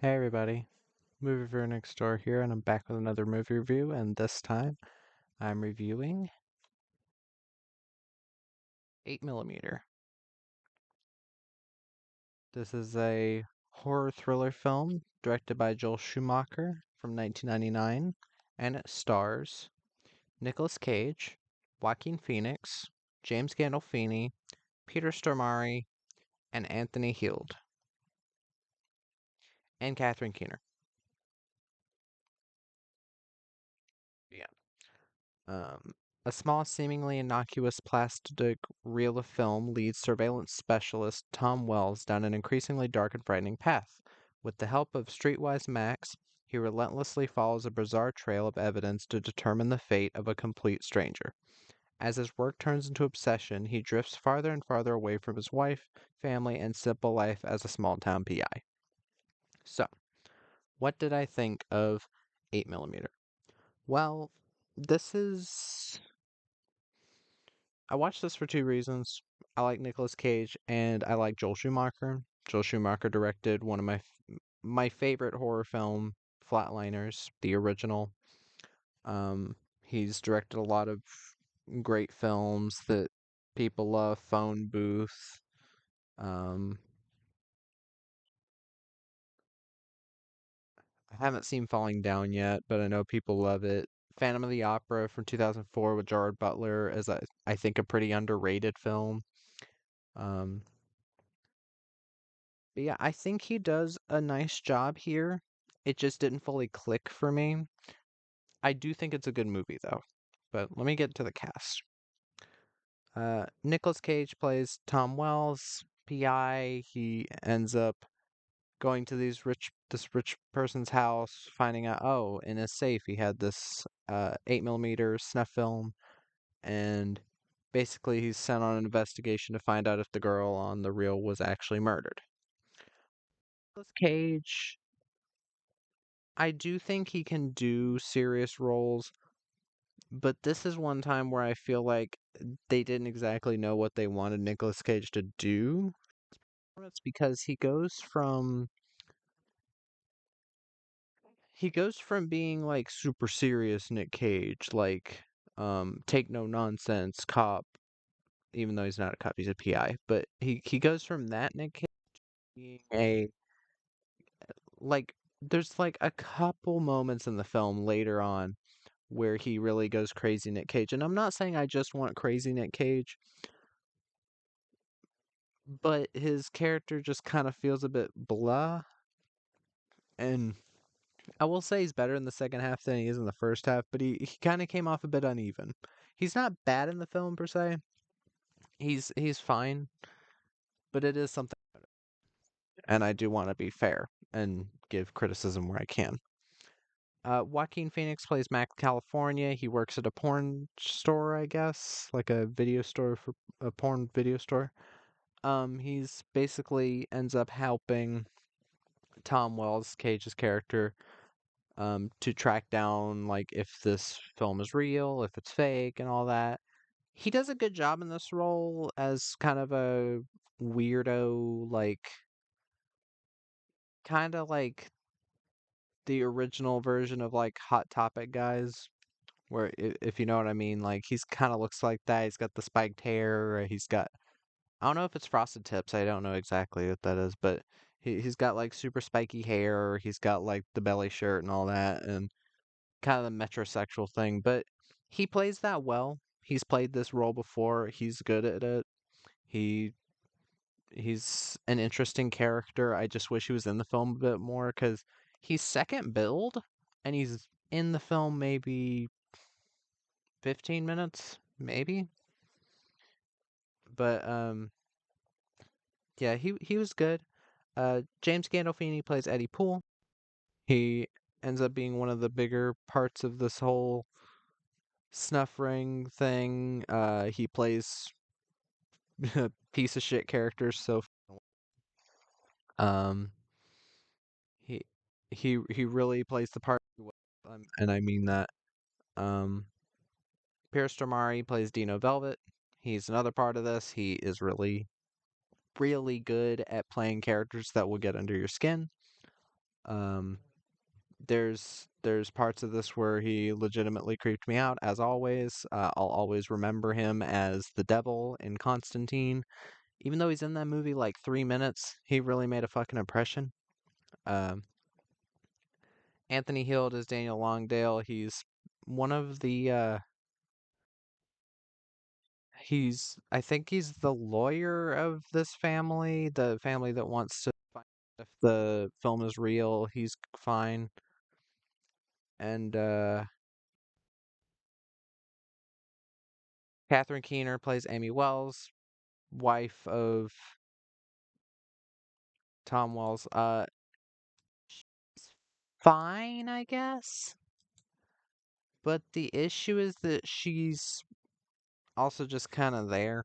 Hey everybody, Movie Reviewer Next Door here, and I'm back with another movie review, and this time I'm reviewing 8mm. This is a horror thriller film directed by Joel Schumacher from 1999, and it stars Nicolas Cage, Joaquin Phoenix, James Gandolfini, Peter Stormare, and Anthony Heald, and Catherine Keener. Yeah. Um, a small, seemingly innocuous plastic reel of film leads surveillance specialist Tom Wells down an increasingly dark and frightening path. With the help of Streetwise Max, he relentlessly follows a bizarre trail of evidence to determine the fate of a complete stranger. As his work turns into obsession, he drifts farther and farther away from his wife, family, and simple life as a small town PI. So, what did I think of 8mm? Well, this is I watched this for two reasons. I like Nicolas Cage and I like Joel Schumacher. Joel Schumacher directed one of my favorite horror film, Flatliners, the original. He's directed a lot of great films that people love. Phone Booth. Um, I haven't seen Falling Down yet, but I know people love it. Phantom of the Opera from 2004 with Gerard Butler is I think a pretty underrated film. Um, But yeah, I think he does a nice job here. It just didn't fully click for me. I do think it's a good movie though. But let me get to the cast. Nicolas Cage plays Tom Wells, PI. He ends up going to this rich person's house, finding out, oh, in his safe he had this 8mm snuff film, and basically he's sent on an investigation to find out if the girl on the reel was actually murdered. Nicolas Cage, I do think he can do serious roles, but this is one time where I feel like they didn't exactly know what they wanted Nicolas Cage to do. It's because he goes from being like super serious Nick Cage, like take no nonsense cop, even though he's not a cop, he's a PI. But he goes from that Nick Cage being a like there's like a couple moments in the film later on where he really goes crazy Nick Cage. And I'm not saying I just want crazy Nick Cage, but his character just kind of feels a bit blah. And I will say he's better in the second half than he is in the first half, but he kind of came off a bit uneven. He's not bad in the film per se. He's fine, but it is something, and I do want to be fair and give criticism where I can. Joaquin Phoenix plays Mac California. He works at a porn store, I guess, like a video store for a porn video store. He's basically ends up helping Tom Wells, Cage's character, to track down like if this film is real, if it's fake, and all that. He does a good job in this role as kind of a weirdo, like kind of like the original version of like Hot Topic guys, where if you know what I mean, like he's kind of looks like that. He's got the spiked hair. He's got I don't know if it's frosted tips. I don't know exactly what that is, but he's got like super spiky hair. He's got like the belly shirt and all that, and kind of the metrosexual thing. But he plays that well. He's played this role before. He's good at it. He he's an interesting character. I just wish he was in the film a bit more because he's second build, and he's in the film maybe 15 minutes, maybe. But yeah, he was good. James Gandolfini plays Eddie Poole. He ends up being one of the bigger parts of this whole snuff ring thing. He plays piece of shit characters. So um, he he really plays the part, well, and I mean that. Um, Pierce Stormare plays Dino Velvet. He's another part of this. He is really good at playing characters that will get under your skin. Um, there's parts of this where he legitimately creeped me out, as always. I'll always remember him as the devil in Constantine. Even though he's in that movie like 3 minutes, he really made a fucking impression. Um, Anthony Hill as Daniel Longdale. He's one of the I think he's the lawyer of this family, the family that wants to find if the film is real. He's fine. And Catherine Keener plays Amy Wells, wife of Tom Wells. She's fine, I guess. But the issue is that she's also just kind of there.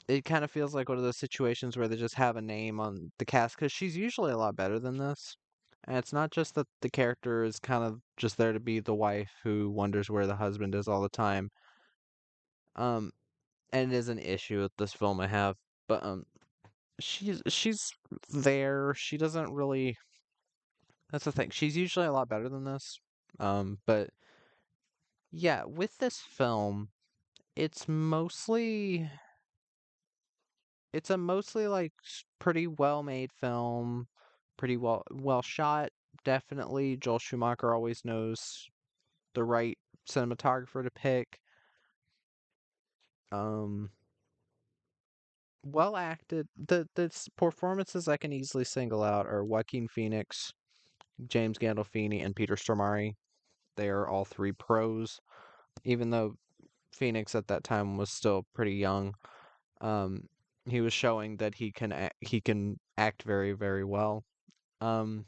It kind of feels like one of those situations where they just have a name on the cast because she's usually a lot better than this. And it's not just that the character is kind of just there to be the wife who wonders where the husband is all the time. Um, and it is an issue with this film I have, but she's there. She doesn't really. That's the thing. She's usually a lot better than this. But yeah, with this film, it's mostly it's a mostly like pretty well made film, pretty well shot. Definitely, Joel Schumacher always knows the right cinematographer to pick. Um, well acted. The performances I can easily single out are Joaquin Phoenix, James Gandolfini, and Peter Stormare. They are all three pros, even though Phoenix at that time was still pretty young. Um, he was showing that he can act very very well. Um,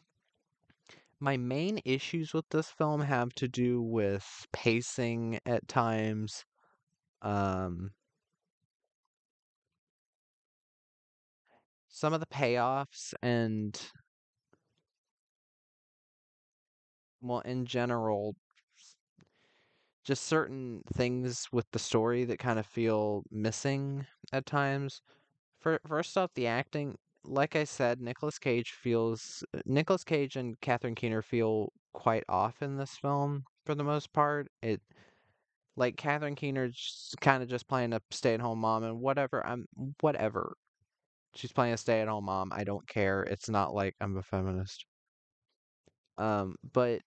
my main issues with this film have to do with pacing at times. Um, some of the payoffs and well, in general, just certain things with the story that kind of feel missing at times. First off, the acting, like I said, Nicolas Cage and Catherine Keener feel quite off in this film for the most part. It like Catherine Keener's kind of just playing a stay-at-home mom and whatever. She's playing a stay-at-home mom. I don't care. It's not like I'm a feminist. But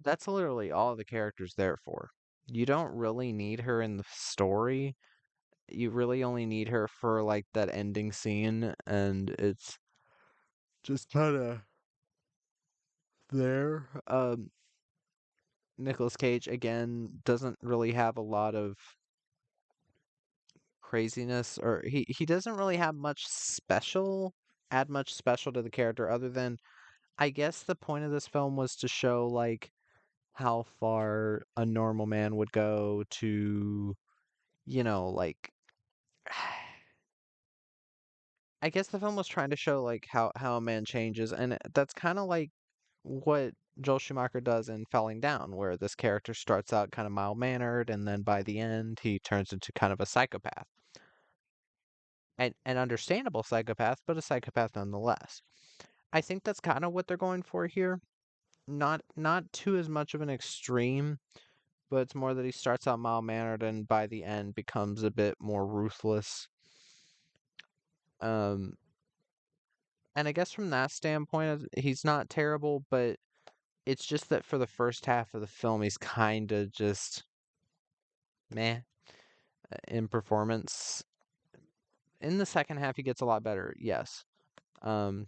that's literally all the character's there for. You don't really need her in the story. You really only need her for like that ending scene, and it's just kind of there. Nicolas Cage again doesn't really have a lot of craziness, or he doesn't really have add much special to the character other than I guess the point of this film was to show like how far a normal man would go to, like I guess the film was trying to show like how a man changes, and that's kind of like what Joel Schumacher does in Falling Down, where this character starts out kind of mild-mannered, and then by the end he turns into kind of a psychopath, and an understandable psychopath, but a psychopath nonetheless. I think that's kind of what they're going for here. Not too as much of an extreme, but it's more that he starts out mild-mannered and by the end becomes a bit more ruthless. Um, and I guess from that standpoint, he's not terrible, but it's just that for the first half of the film, he's kind of just meh in performance. In the second half, he gets a lot better, yes. Um,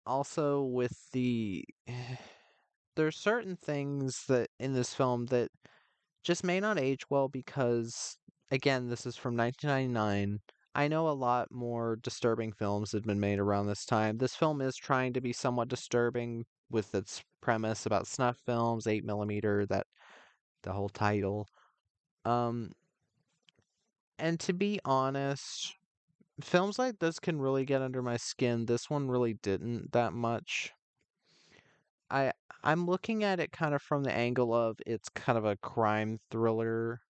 also, with there's certain things that in this film that just may not age well because, again, this is from 1999. I know a lot more disturbing films have been made around this time. This film is trying to be somewhat disturbing with its premise about snuff films, 8 millimeter, that the whole title. Um, and to be honest, films like this can really get under my skin. This one really didn't that much. I I'm looking at it kind of from the angle of it's kind of a crime thriller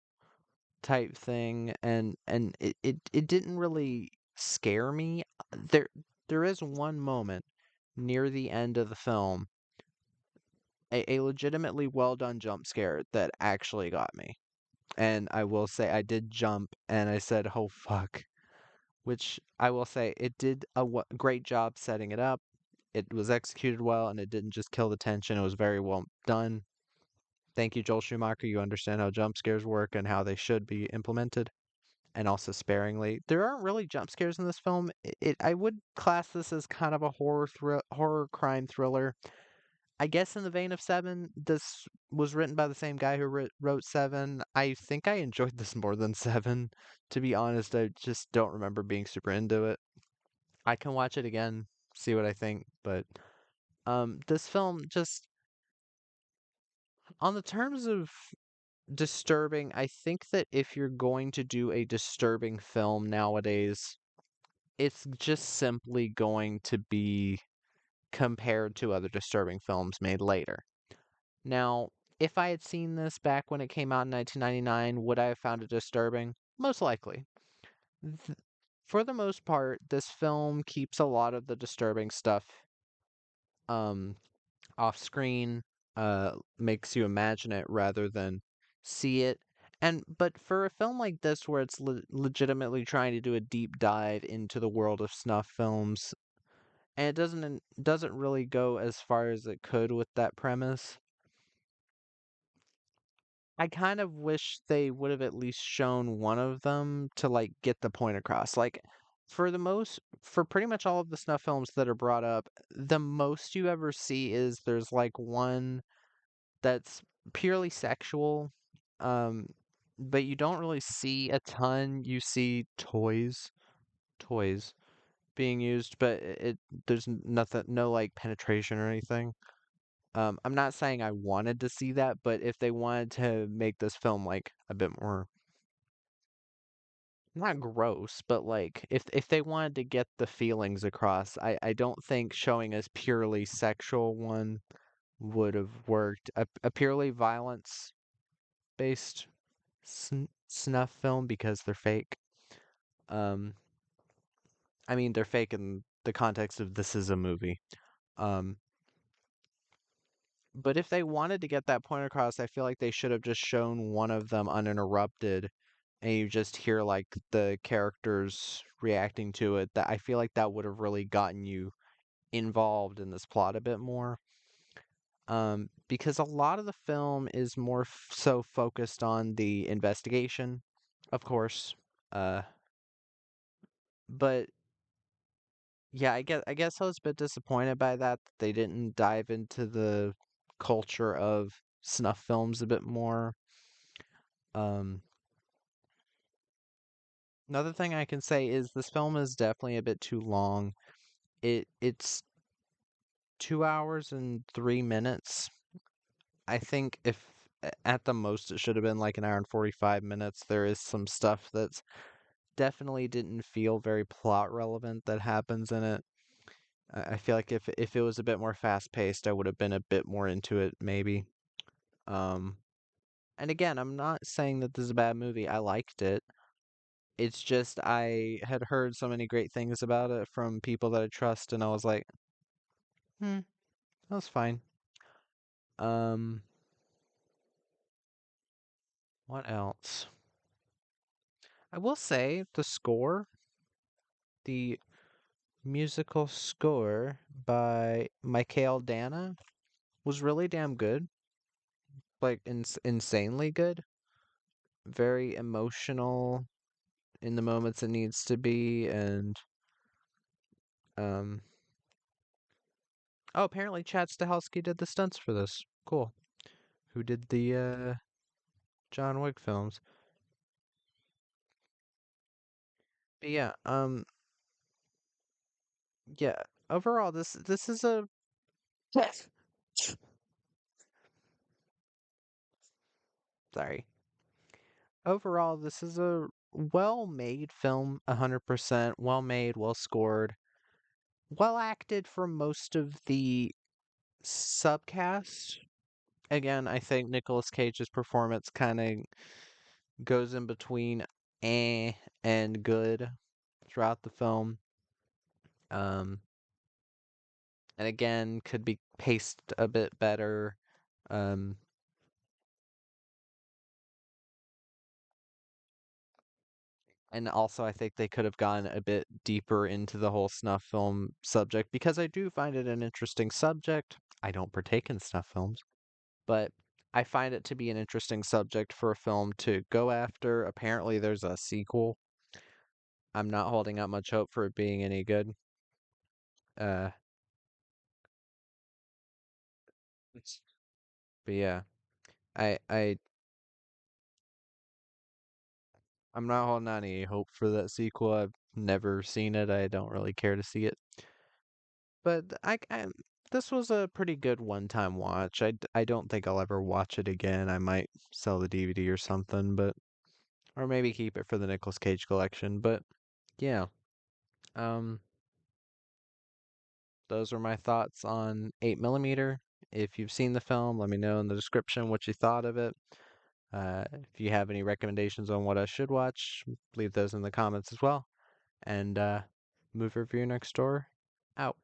type thing, and it didn't really scare me. There there is one moment near the end of the film, a legitimately well done jump scare that actually got me. And I will say I did jump and I said, "Oh fuck." Which I will say it did a great job setting it up. It was executed well and it didn't just kill the tension. It was very well done. Thank you, Joel Schumacher. You understand how jump scares work and how they should be implemented, and also sparingly. There aren't really jump scares in this film. I would class this as kind of a horror crime thriller. I guess in the vein of Seven, this was written by the same guy who wrote Seven. I think I enjoyed this more than Seven. To be honest, I just don't remember being super into it. I can watch it again, see what I think, but this film just on the terms of disturbing, I think that if you're going to do a disturbing film nowadays, it's just simply going to be compared to other disturbing films made later. Now, if I had seen this back when it came out in 1999, would I have found it disturbing? Most likely. Th- For the most part, this film keeps a lot of the disturbing stuff um, off screen, makes you imagine it rather than see it. And but for a film like this, where it's legitimately trying to do a deep dive into the world of snuff films, and it doesn't really go as far as it could with that premise. I kind of wish they would have at least shown one of them to like get the point across. Like for pretty much all of the snuff films that are brought up, the most you ever see is there's like one that's purely sexual. Um but you don't really see a ton. You see toys being used, but there's nothing, no like penetration or anything. I'm not saying I wanted to see that, but if they wanted to make this film like a bit more not gross, but like if they wanted to get the feelings across, I don't think showing us purely sexual one would have worked. A purely violence based snuff film because they're fake. Um, I mean they're fake in the context of this is a movie. Um, But if they wanted to get that point across, I feel like they should have just shown one of them uninterrupted and you just hear like the characters reacting to it. That I feel like that would have really gotten you involved in this plot a bit more. Because a lot of the film is more so focused on the investigation, of course. Uh, but yeah, I guess I was a bit disappointed by that they didn't dive into the culture of snuff films a bit more. Um, Another thing I can say is this film is definitely a bit too long. It's 2 hours and 3 minutes. I think if at the most it should have been like an hour and 45 minutes. There is some stuff that's definitely didn't feel very plot relevant that happens in it. I feel like if it was a bit more fast paced, I would have been a bit more into it maybe. Um, and again, I'm not saying that this is a bad movie. I liked it. It's just I had heard so many great things about it from people that I trust, and I was like, that was fine. Um, what else? I will say the musical score by Michael Dana was really damn good, like insanely good, very emotional in the moments it needs to be, and um, oh, apparently Chad Stahelski did the stunts for this. Cool. Who did the John Wick films? But yeah, yeah. Overall, this is a yes. Sorry. Overall, this is a well-made film, 100% well-made, well-scored, well-acted for most of the subcast. Again, I think Nicolas Cage's performance kind of goes in between eh and good. throughout the film. Um, and again, could be paced a bit better. Um, and also, I think they could have gone a bit deeper into the whole snuff film subject because I do find it an interesting subject. I don't partake in snuff films, but I find it to be an interesting subject for a film to go after. Apparently, there's a sequel. I'm not holding out much hope for it being any good. Uh, but yeah, I I'm not holding out any hope for that sequel. I've never seen it. I don't really care to see it. But this was a pretty good one-time watch. I don't think I'll ever watch it again. I might sell the DVD or something, but or maybe keep it for the Nicolas Cage collection. But yeah, um, those were my thoughts on 8 millimeter. If you've seen the film, let me know in the description what you thought of it. If you have any recommendations on what I should watch, leave those in the comments as well. And Movie Review Next Door out.